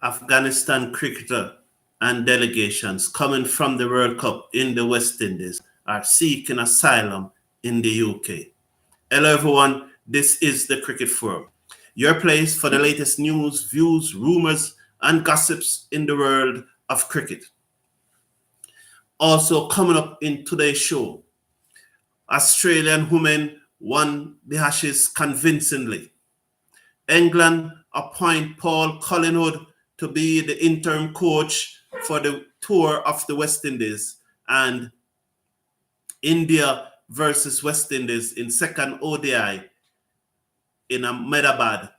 Afghanistan cricketer and delegations coming from the World Cup in the West Indies are seeking asylum in the UK. Hello everyone, this is the Cricket Forum, your place for the latest news, views, rumours and gossips in the world of cricket. Also coming up in today's show, Australian women won the Ashes convincingly. England appoint Paul Collingwood to be the interim coach for the tour of the West Indies, and India versus West Indies in second ODI in Ahmedabad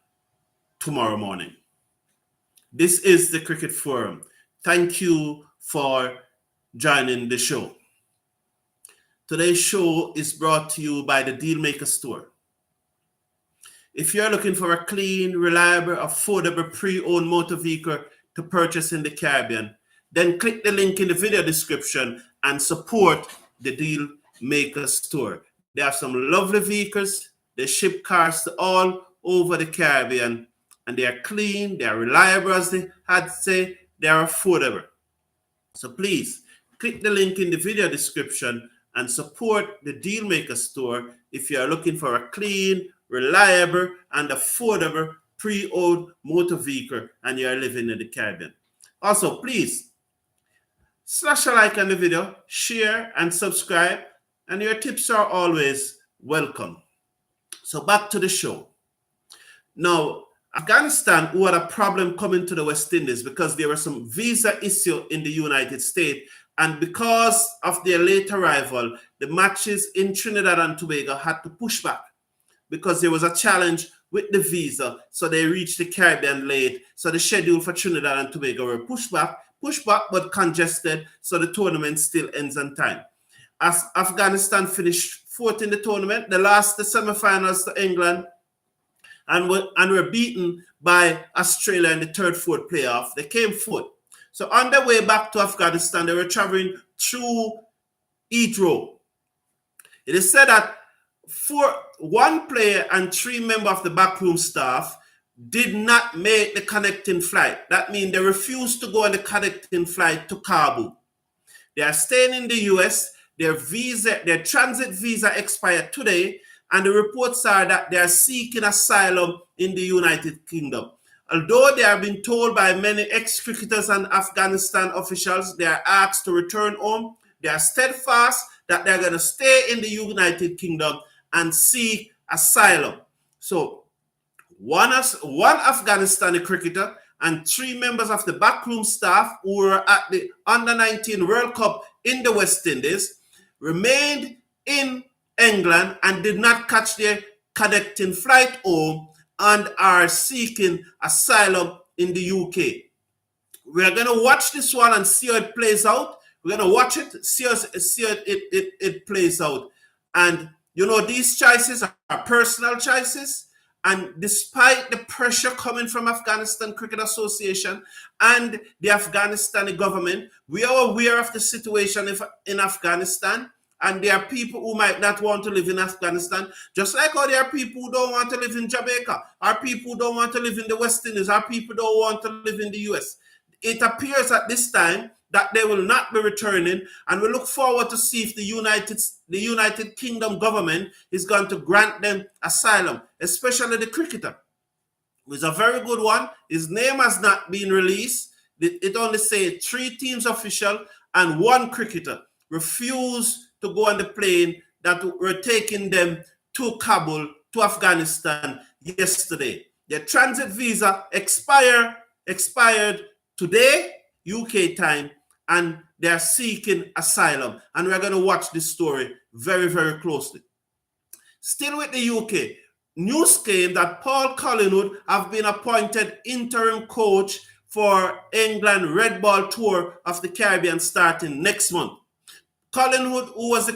tomorrow morning. This is the Cricket Forum. Thank you for joining the show. Today's show is brought to you by the Dealmaker Store. If you're looking for a clean, reliable, affordable pre-owned motor vehicle to purchase in the Caribbean, then click the link in the video description and support the Dealmaker Store. They have some lovely vehicles. They ship cars to all over the Caribbean, and they are clean, they are reliable, as they had say, they are affordable. So please click the link in the video description and support the Dealmaker Store if you are looking for a clean, reliable and affordable pre-owned motor vehicle and you are living in the Caribbean. Also, please slash a like on the video, share and subscribe, and your tips are always welcome. So back to the show. Now, Afghanistan, who had a problem coming to the West Indies because there was some visa issue in the United States, and because of their late arrival, the matches in Trinidad and Tobago had to push back because there was a challenge with the visa, so they reached the Caribbean late. So the schedule for Trinidad and Tobago were pushed back, but congested, so the tournament still ends on time. As Afghanistan finished fourth in the tournament, they lost the semifinals to England and were beaten by Australia in the third-fourth playoff. They came fourth. So on their way back to Afghanistan, they were traveling through Heathrow. It is said that one player and 3 members of the backroom staff did not make the connecting flight. That means they refused to go on the connecting flight to Kabul. They are staying in the US. Their transit visa expired today, and the reports are that they are seeking asylum in the United Kingdom. Although they have been told by many ex-cricketers and Afghanistan officials they are asked to return home, they are steadfast that they're going to stay in the United Kingdom and seek asylum. So one Afghanistani cricketer and 3 members of the backroom staff who were at the Under-19 World Cup in the West Indies remained in England and did not catch their connecting flight home and are seeking asylum in the UK. We are going to watch this one and see how it plays out. We're going to watch it, see how it plays out. And, you know, these choices are personal choices. And despite the pressure coming from Afghanistan Cricket Association and the Afghanistani government, we are aware of the situation in Afghanistan. And there are people who might not want to live in Afghanistan, just like how there are people who don't want to live in Jamaica, or people who don't want to live in the West Indies, or people who don't want to live in the US. It appears at this time that they will not be returning, and we look forward to see if the United Kingdom government is going to grant them asylum, especially the cricketer. It's a very good one. His name has not been released. It only says 3 teams official and 1 cricketer refused to go on the plane that were taking them to Kabul, to Afghanistan yesterday. Their transit visa expired today, UK time, and they're seeking asylum. And we're going to watch this story very, very closely. Still with the UK, news came that Paul Collingwood have been appointed interim coach for England Red Ball Tour of the Caribbean starting next month. Collingwood, who was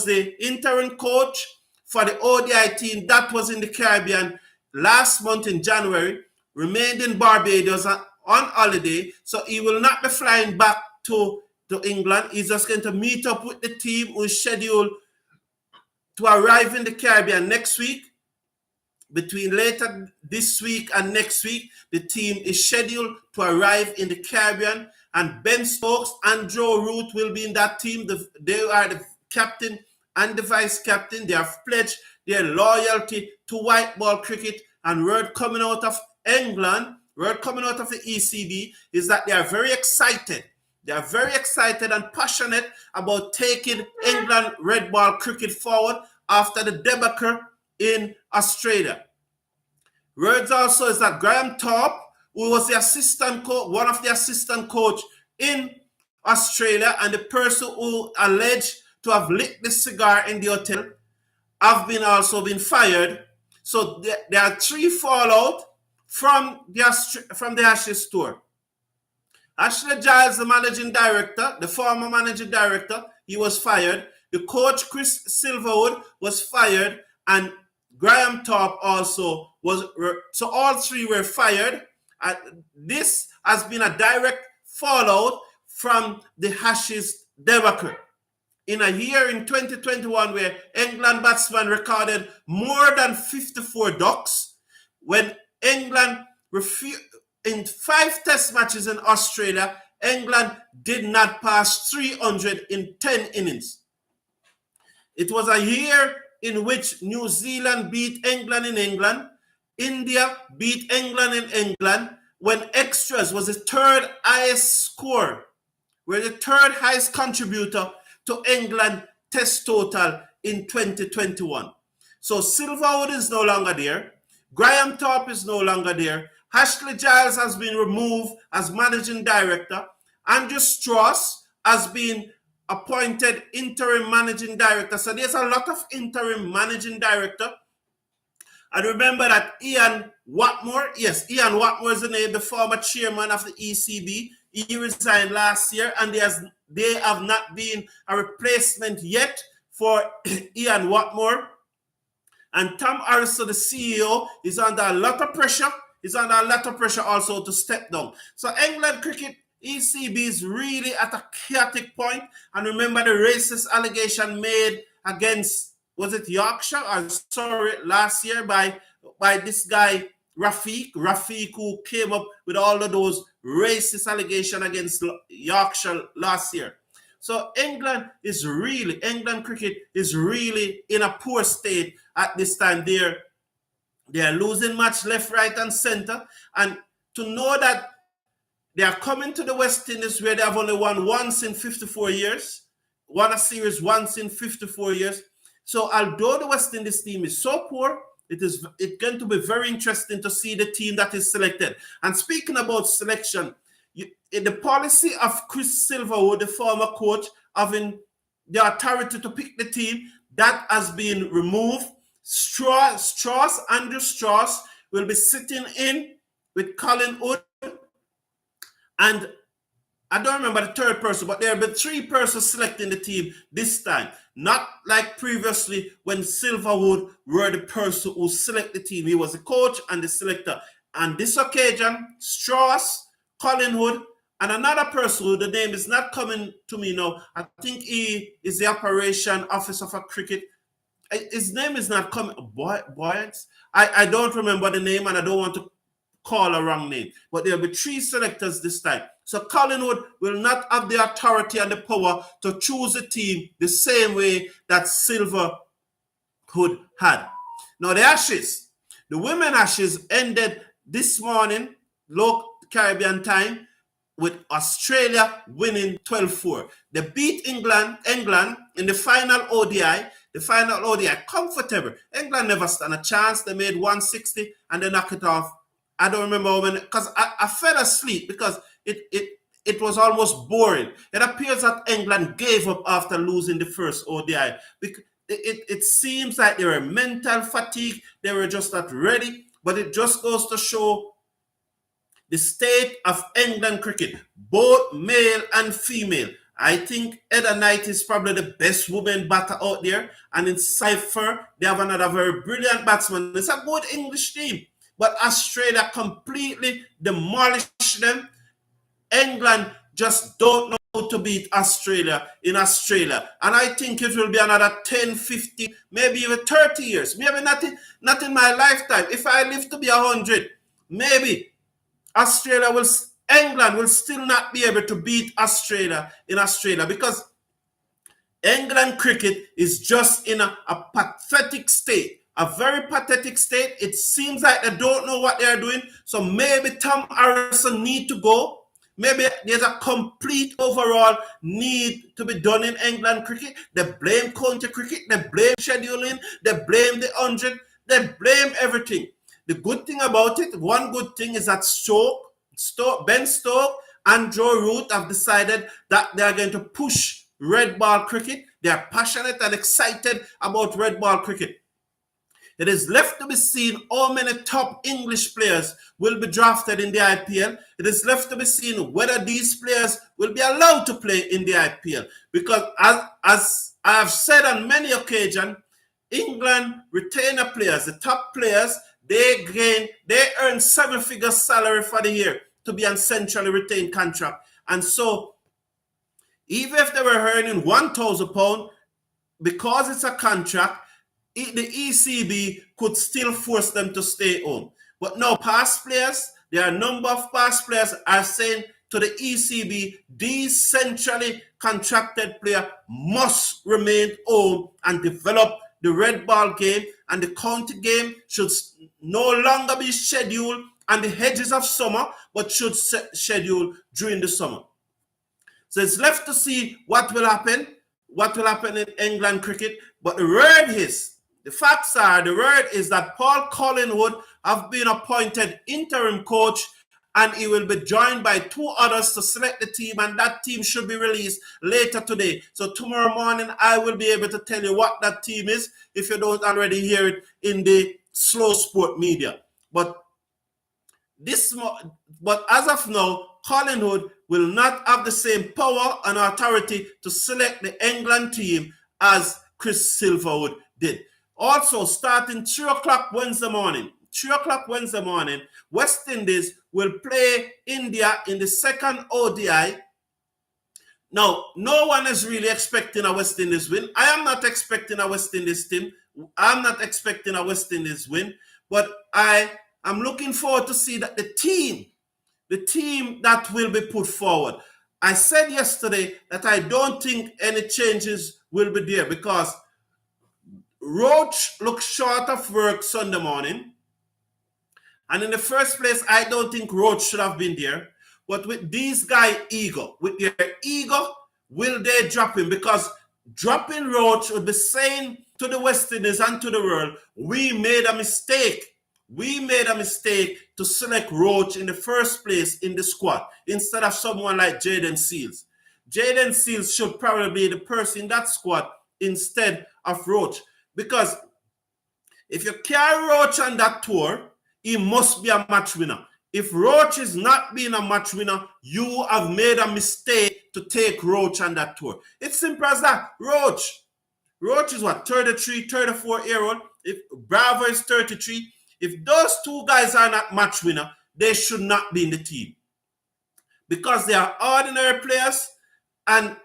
the interim coach for the ODI team that was in the Caribbean last month in January, remained in Barbados on holiday, so he will not be flying back to England. He's just going to meet up with the team who is scheduled to arrive in the Caribbean next week. between later this week and next week, the team is scheduled to arrive in the Caribbean, and Ben Stokes and Joe Root will be in that team. They are the captain and the vice captain. They have pledged their loyalty to white ball cricket, and word coming out of England, word coming out of the ECB is that they are very excited. They are very excited and passionate about taking England red ball cricket forward after the debacle in Australia. Words also is that Graham Thorpe, who was the assistant coach, one of the assistant coach in Australia, and the person who alleged to have lit the cigar in the hotel, have also been fired. So there are 3 fallout from the Ashes tour. Ashley Giles, the managing director, the former managing director, he was fired. The coach, Chris Silverwood, was fired, and Graham Thorpe also was. So all 3 were fired. This has been a direct fallout from the Ashes debacle. In a year in 2021 where England batsmen recorded more than 54 ducks, when England in 5 test matches in Australia, England did not pass 300 in 10 innings. It was a year in which New Zealand beat England in England, India beat England in England, when extras was the 3rd highest score, were the 3rd highest contributor to England test total in 2021. So Silverwood is no longer there. Graham Thorpe is no longer there. Ashley Giles has been removed as managing director. Andrew Strauss has been appointed interim managing director. So there's a lot of interim managing director. And remember that Ian Watmore, yes, Ian Watmore is the name, the former chairman of the ECB. He resigned last year, and they have not been a replacement yet for Ian Watmore. And Tom Harrison, the CEO, is under a lot of pressure. He's under a lot of pressure also to step down. So England Cricket ECB is really at a chaotic point. And remember the racist allegation made against, was it Yorkshire? Or sorry, last year by this guy, Rafiq, who came up with all of those racist allegations against Yorkshire last year. So England cricket is really in a poor state at this time. They're losing match left, right, and center. And to know that they are coming to the West Indies where they have only won once in 54 years, won a series once in 54 years. So although the West Indies team is so poor, it's going to be very interesting to see the team that is selected. And speaking about selection, the policy of Chris Silverwood, the former coach, having the authority to pick the team, that has been removed. Andrew Strauss will be sitting in with Collingwood, and I don't remember the 3rd person, but there will be 3 persons selecting the team this time. Not like previously when Silverwood were the person who selected the team. He was the coach and the selector. And this occasion, Strauss, Collingwood, and another person who the name is not coming to me now. I think he is the operation officer for cricket. His name is not coming. Boyance? I don't remember the name, and I don't want to call a wrong name. But there will be 3 selectors this time. So Collingwood will not have the authority and the power to choose a team the same way that Silverwood had. Now the Ashes, the women Ashes ended this morning, local Caribbean time, with Australia winning 12-4. They beat England in the final ODI. The final ODI, comfortable. England never stand a chance. They made 160 and they knocked it off. I don't remember when, because I fell asleep because it was almost boring. It appears that England gave up after losing the first ODI. It seems like they were mental fatigue. They were just not ready. But it just goes to show the state of England cricket, both male and female. I think Heather Knight is probably the best woman batter out there. And in Cypher, they have another very brilliant batsman. It's a good English team. But Australia completely demolished them. England just don't know to beat Australia in Australia. And I think it will be another 10, 50, maybe even 30 years. Maybe not in my lifetime. If I live to be 100, maybe England will still not be able to beat Australia in Australia, because England cricket is just in a pathetic state, a very pathetic state. It seems like they don't know what they're doing. So maybe Tom Harrison need to go. Maybe there's a complete overall need to be done in England cricket. They blame county cricket, they blame scheduling, they blame the 100, they blame everything. The good thing about it, one good thing is that Ben Stokes and Joe Root have decided that they are going to push red ball cricket. They are passionate and excited about red ball cricket. It is left to be seen how many top English players will be drafted in the IPL. It is left to be seen whether these players will be allowed to play in the IPL. Because as I have said on many occasions, England retainer players, the top players, they earn 7-figure salary for the year to be on centrally retained contract. And so even if they were earning £1,000, because it's a contract, the ECB could still force them to stay home. But now past players, there are a number of past players are saying to the ECB, these centrally contracted players must remain home and develop the red ball game, and the county game should no longer be scheduled on the edges of summer, but should schedule during the summer. So it's left to see what will happen in England cricket. But the facts are, the word is that Paul Collingwood have been appointed interim coach, and he will be joined by 2 others to select the team, and that team should be released later today. So tomorrow morning, I will be able to tell you what that team is, if you don't already hear it in the slow sport media. But as of now, Collingwood will not have the same power and authority to select the England team as Chris Silverwood did. Also, starting 3 o'clock Wednesday morning, West Indies will play India in the second ODI. Now, no one is really expecting a West Indies win. I am not expecting a West Indies team. I'm not expecting a West Indies win. But I am looking forward to see that the team that will be put forward. I said yesterday that I don't think any changes will be there, because Roach looked short of work Sunday morning. And in the first place, I don't think Roach should have been there. But with these guys' ego, will they drop him? Because dropping Roach would be saying to the West Indies and to the world, we made a mistake. We made a mistake to select Roach in the first place in the squad instead of someone like Jayden Seales. Jayden Seales should probably be the person in that squad instead of Roach. Because if you carry Roach on that tour, he must be a match winner. If Roach is not being a match winner, you have made a mistake to take Roach on that tour. It's simple as that. Roach is what, 33, 34-year-old. If Bravo is 33, if those 2 guys are not match winner, they should not be in the team. Because they are ordinary players, and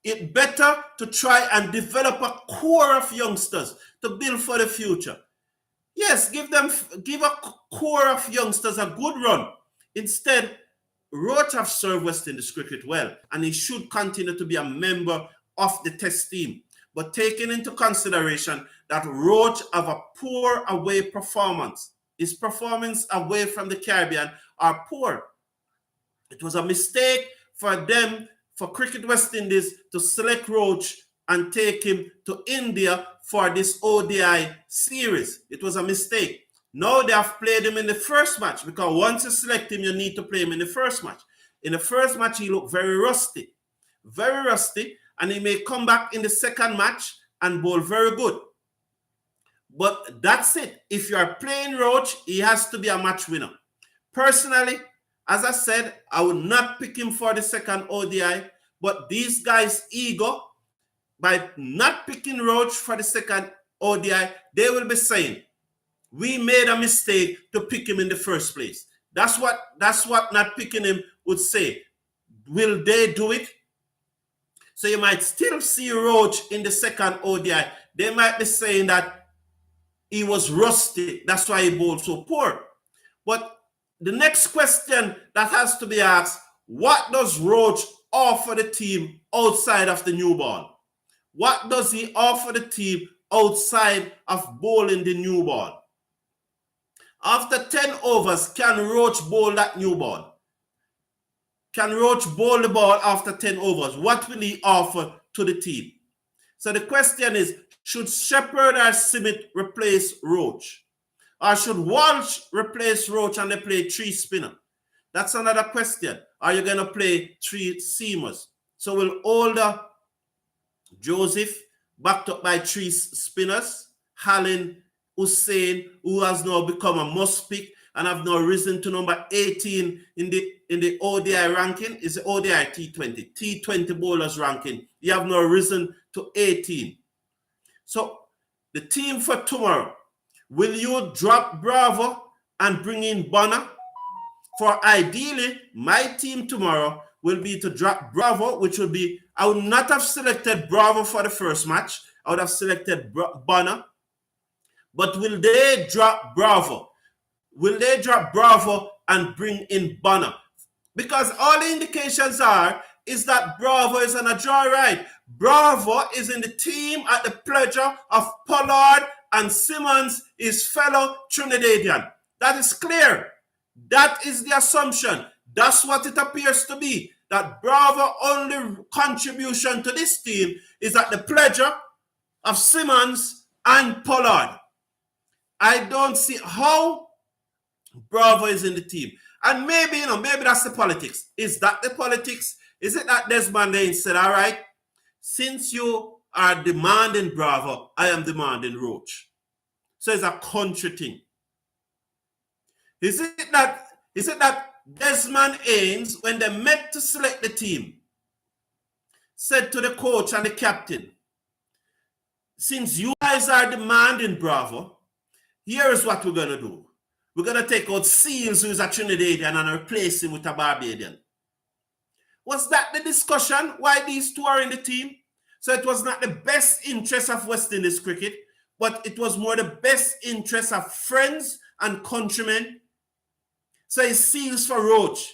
it's better to try and develop a core of youngsters to build for the future. Yes, give a core of youngsters a good run. Instead, Roach have served West Indies cricket well, and he should continue to be a member of the test team. But taking into consideration that Roach have a poor away performance, his performance away from the Caribbean are poor. It was a mistake for Cricket West Indies to select Roach and take him to India for this ODI series. It was a mistake. Now they have played him in the first match, because once you select him, you need to play him in the first match. In the first match, he looked very rusty, and he may come back in the second match and bowl very good. But that's it. If you are playing Roach, he has to be a match winner. Personally, as I said, I would not pick him for the second ODI, but these guys' ego, by not picking Roach for the second ODI, they will be saying, we made a mistake to pick him in the first place. That's what not picking him would say. Will they do it? So you might still see Roach in the second ODI. They might be saying that he was rusty. That's why he bowled so poor. But the next question that has to be asked, what does Roach offer the team outside of the new ball? What does he offer the team outside of bowling the new ball? After 10 overs, can Roach bowl that new ball? Can Roach bowl the ball after 10 overs? What will he offer to the team? So the question is, should Shepherd or Simmet replace Roach? Or should Walsh replace Roach and they play 3 spinner? That's another question. Are you going to play 3 seamers? So will Older Joseph, backed up by 3 spinners, Hallin, Hussein, who has now become a must pick and have now risen to number 18 in the ODI ranking. Is the ODI T20? T20 bowlers ranking. You have now risen to 18. So the team for tomorrow, will you drop Bravo and bring in Bonner? For ideally, my team tomorrow will be to drop Bravo, which will be, I would not have selected Bravo for the first match. I would have selected Bonner. But will they drop Bravo? Will they drop Bravo and bring in Bonner? Because all the indications is that Bravo is on a joyride. Bravo is in the team at the pleasure of Pollard and Simmons, his fellow Trinidadian. That is clear. That is the assumption. That's what it appears to be. That Bravo only contribution to this team is at the pleasure of Simmons and Pollard. I don't see how Bravo is in the team. And maybe, maybe that's the politics. Is that the politics? Is it that Desmond Haynes said, all right, since you are demanding Bravo, I am demanding Roach. So it's a country thing. Is it that Desmond Haynes, when they met to select the team, said to the coach and the captain, since you guys are demanding Bravo, here is what we're going to do. We're going to take out Seals, who is a Trinidadian, and replace him with a Barbadian. Was that the discussion why these two are in the team? So it was not the best interest of West Indies cricket, but it was more the best interest of friends and countrymen. So it's Seals for Roach.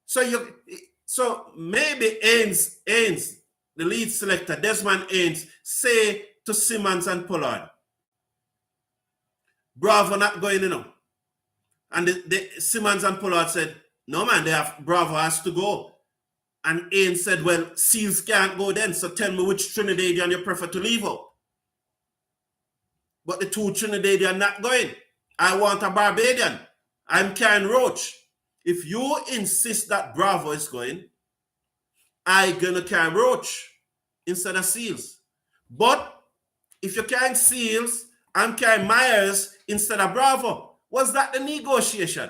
So maybe Haynes, the lead selector, Desmond Haynes, say to Simmons and Pollard, Bravo not going in. And the Simmons and Pollard said, no man, Bravo has to go. And Haynes said, well, Seals can't go then, so tell me which Trinidadian you prefer to leave out. But the 2 Trinidadian not going. I want a Barbadian. I'm carrying Roach. If you insist that Bravo is going, I'm going to carry Roach instead of Seals. But if you're carrying Seals, I'm carrying Myers instead of Bravo. Was that the negotiation?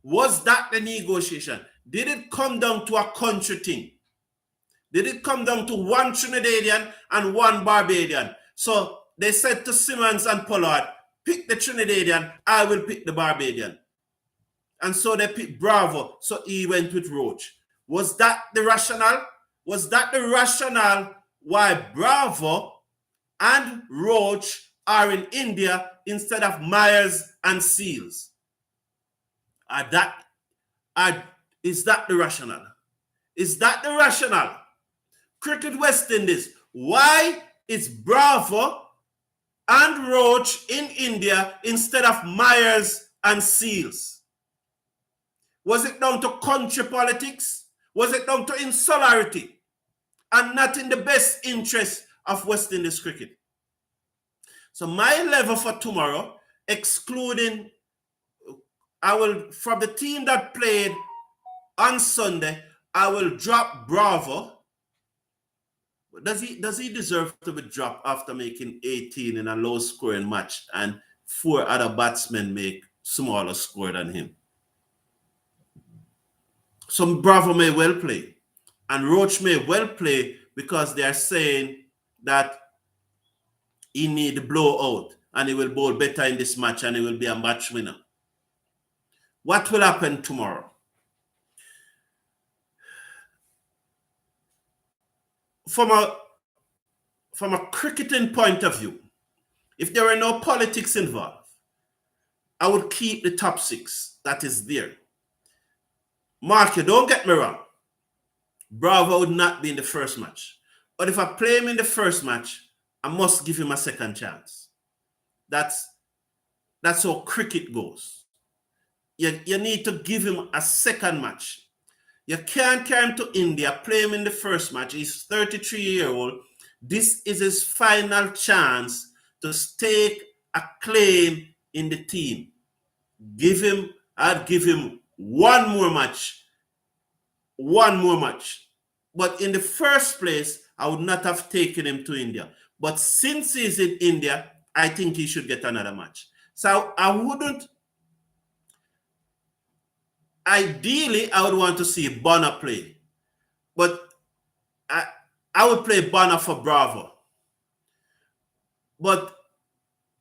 Was that the negotiation? Did it come down to a country thing? Did it come down to 1 Trinidadian and 1 Barbadian? So they said to Simmons and Pollard, pick the Trinidadian, I will pick the Barbadian. And so they picked Bravo, so he went with Roach. Was that the rationale? Was that the rationale why Bravo and Roach are in India instead of Myers and Seals? Is that the rationale? Is that the rationale? Cricket West Indies, why is Bravo and Roach in India instead of Myers and Seals? Was it down to country politics? Was it down to insularity and not in the best interest of West Indies cricket? So my level for tomorrow, excluding, from the team that played on Sunday, I will drop Bravo. Does he deserve to be dropped after making 18 in a low scoring match and 4 other batsmen make smaller score than him? Some Bravo may well play, and Roach may well play because they are saying that he need to blow out and he will bowl better in this match and he will be a match winner. What will happen tomorrow? from a cricketing point of view, if there were no politics involved, I would keep the top 6 that is there. Mark, you don't get me wrong. Bravo would not be in the first match. But if I play him in the first match, I must give him a second chance. That's how cricket goes. You need to give him a second match. You can't carry him to India, play him in the first match. He's 33-year-old. This is his final chance to stake a claim in the team. I'd give him one more match. But in the first place, I would not have taken him to India. But since he's in India, I think he should get another match. So ideally, I would want to see Bonner play. But I would play Bonner for Bravo. But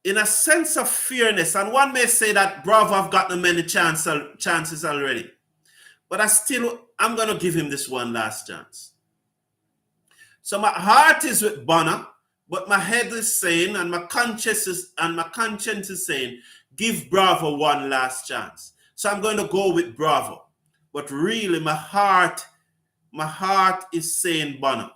in a sense of fairness, and one may say that Bravo have gotten many chances already. But I'm going to give him this one last chance. So my heart is with Bonner, but my head is saying, and my conscience is saying, give Bravo one last chance. So I'm going to go with Bravo. But really, my heart is saying Bonner.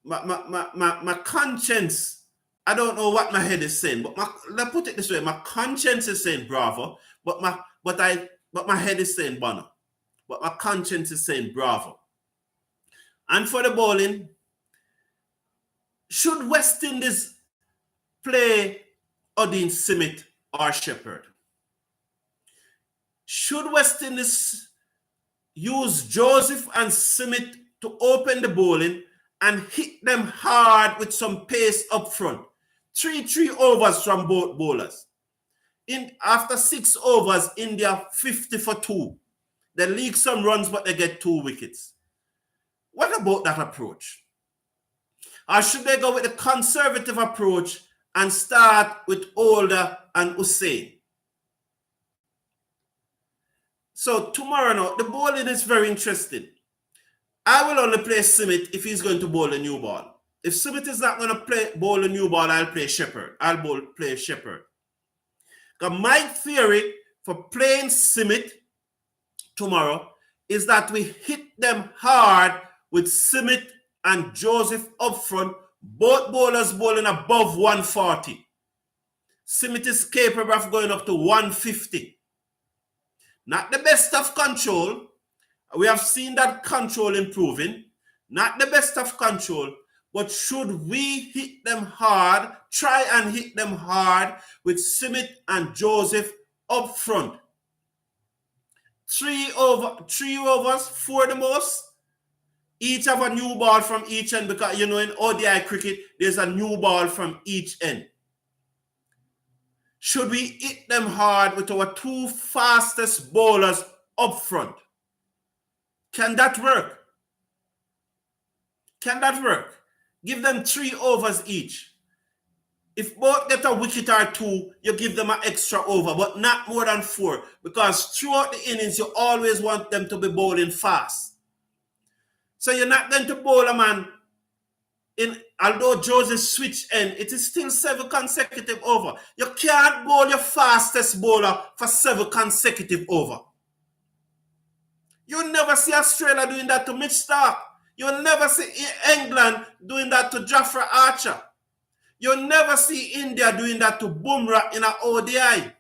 My conscience, I don't know what my head is saying, but let's put it this way: my conscience is saying Bravo, but my head is saying Bonner. But my conscience is saying Bravo. And for the bowling, should West Indies play Odin Simit or Shepherd? Should West Indies use Joseph and Simit to open the bowling and hit them hard with some pace up front? 3 overs from both bowlers. After 6 overs, India 50 for 2. They leak some runs, but they get 2 wickets. What about that approach? Or should they go with the conservative approach and start with Older and Hussain? So tomorrow now, the bowling is very interesting. I will only play Simit if he's going to bowl a new ball. If Simit is not going to bowl a new ball, I'll play Shepherd. Play Shepherd. Because my theory for playing Simit tomorrow is that we hit them hard with Simit and Joseph up front, both bowlers bowling above 140. Simit is capable of going up to 150. Not the best of control. We have seen that control improving. Not the best of control, but should we hit them hard, try and hit them hard with Simit and Joseph up front? 3 overs, 4 the most. Each have a new ball from each end, because in ODI cricket, there's a new ball from each end. Should we hit them hard with our 2 fastest bowlers up front? Can that work? Give them 3 overs each. If both get a wicket or 2, you give them an extra over, but not more than 4, because throughout the innings, you always want them to be bowling fast. So you're not going to bowl a man although Joseph switch end, it is still 7 consecutive over. You can't bowl your fastest bowler for 7 consecutive over. You'll never see Australia doing that to Mitch Stark. You'll never see England doing that to Jofra Archer. You'll never see India doing that to Bumrah in an ODI.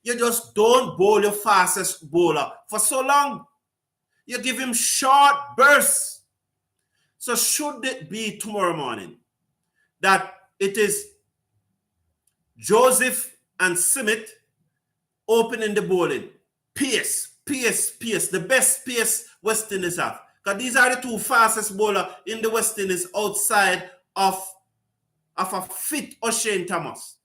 You just don't bowl your fastest bowler for so long. You give him short bursts. So should it be tomorrow morning that it is Joseph and Simit opening the bowling? Pace, the best pace West Indies have. Because these are the 2 fastest bowlers in the West Indies outside of a fit O'Shane Thomas.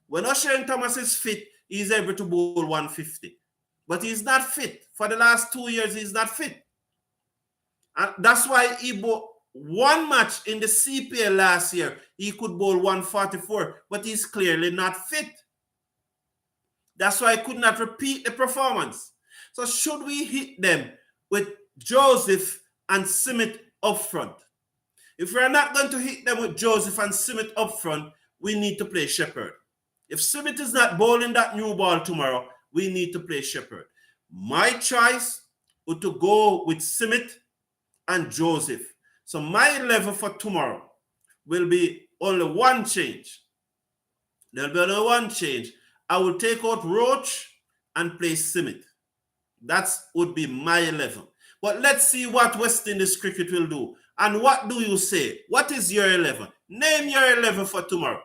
When O'Shane Thomas is fit, he's able to bowl 150. But he's not fit. For the last 2 years, he's not fit. And that's why he bowled 1 match in the CPL last year. He could bowl 144, but he's clearly not fit. That's why he could not repeat the performance. So should we hit them with Joseph and Simit up front. If we're not going to hit them with Joseph and Smith up front, we need to play Shepherd. If Smith is not bowling that new ball tomorrow, we need to play Shepherd. My choice would to go with Smith and Joseph. So my 11 for tomorrow will be only one change. There'll be only one change. I will take out Roach and play Smith. That would be my 11. But let's see what West Indies cricket will do. And what do you say? What is your 11? Name your 11 for tomorrow.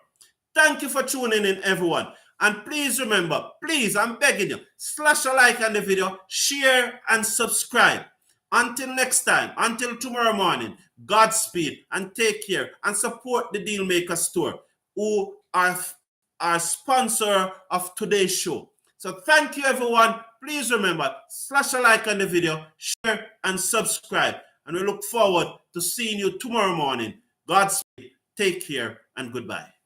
Thank you for tuning in, everyone. And please remember, please, I'm begging you, slash a like on the video, share and subscribe. Until next time, until tomorrow morning, Godspeed and take care and support the Dealmaker Store, who are our sponsor of today's show. So thank you, everyone. Please remember, slash a like on the video, share and subscribe. And we look forward to seeing you tomorrow morning. Godspeed, take care, and goodbye.